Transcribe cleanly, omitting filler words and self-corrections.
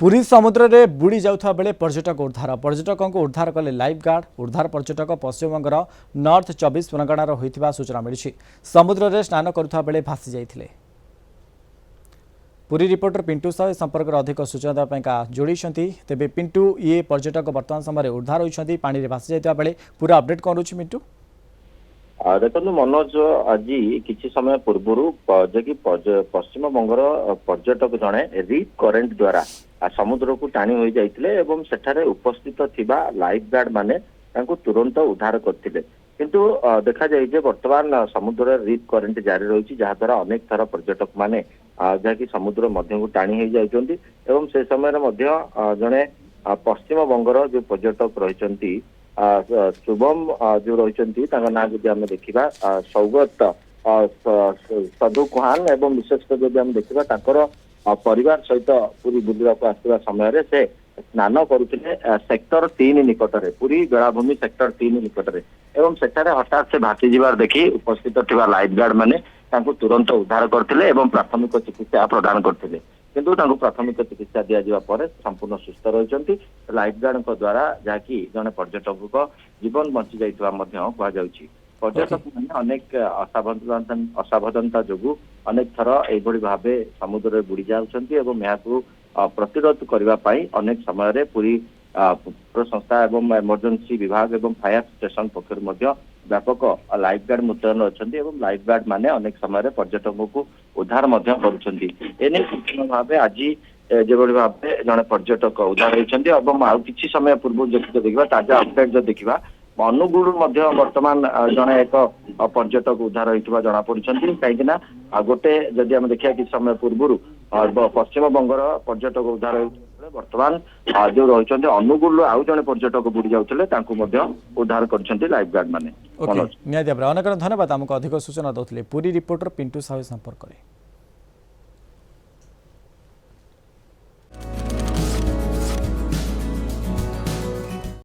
पुरी समुद्र में बुड़ी जाउथा बेले पर्यटक पर्यटकों को उद्धार कले लाइफ गार्ड उद्धार पर्यटक पश्चिमबंगर नॉर्थ 24 परगणार होइथिबा सूचना मिली। समुद्र में स्नान करुथा बेले भासी जाइथिले। पुरी रिपोर्टर पिंटू सह संपर्क में अधिक सूचना देवाई जोड़ी तेज पिंटू ये पर्यटक वर्तमान समय उद्धार होती पानी में भासी जाइथिबा बेले पूरा अपडेट कौन रही पिंटू? देखो मनोज आज किसी समय पूर्व कि पश्चिम बंगर पर्यटक जड़े रिप करेन्ट द्वारा समुद्र को टाणी हो जाते सेठारे उपस्थित थिबा लाइफ गार्ड माने तुरंत उद्धार करते किंतु देखा जाए वर्तमान समुद्र रिप करेन्ट जारी रही जहाद्वारा अनेक थर पर्यटक माने जहाँकि समुद्र मध्य को टाणी हो जाती से समय जड़े पश्चिम बंगर जो पर्यटक रही शुभम जो रही ना जब आम देखा सौगत सधु कुहान एवं विशेषकर जब आम देखा परिवार सहित पूरी बुलवा आसवा समय से स्नान करुले सेक्टर 3 निकटरे पूरी बेलाभूमि सेक्टर 3 निकटरे एवं सेठारे हठात से भासी जीवार देखी उपस्थित थिबा लाइफ गार्ड माने तुरंत उद्धार करथिले प्राथमिक चिकित्सा प्रदान करथिले किंतु प्राथमिक चिकित्सा दिया संपूर्ण सुस्थ रही लाइफ गार्ड द्वारा जहाँकि जड़े पर्यटक जीवन बंची जाइए पर्यटक मैंने अनेक असावधानता जो अनेक थर यही भाव समुद्र में बुड़ी जाऊँ प्रतिरोध करने अनेक समय पूरी संस्था एवं इमरजेंसी विभाग एवं फायर स्टेशन पक्ष व्यापक लाइफ गार्ड मुतयन अच्छा लाइफ गार्ड माने अनेक समय पर्यटकों को उद्धार संपूर्ण भाव आज जो भाव जड़े पर्यटक उद्धार होती आ कि समय पूर्व जो देखा ताजा अपडेट जो देखा अनुगुल वर्तमान जड़े एक पर्यटक उद्धार होता जना पड़ी कहीं गोटे जदि आम देखा कि समय पूर्व पश्चिम बंगर पर्यटक उद्धार वर्तमान जो रही अनुगुल आउ जड़े पर्यटक बुड़ी जाते उद्धार कर लाइफ गार्ड मैंने। अनेक धन्यवाद आमको अधिक सूचना दौले पुरी रिपोर्टर पिंटू साहू संपर्क में।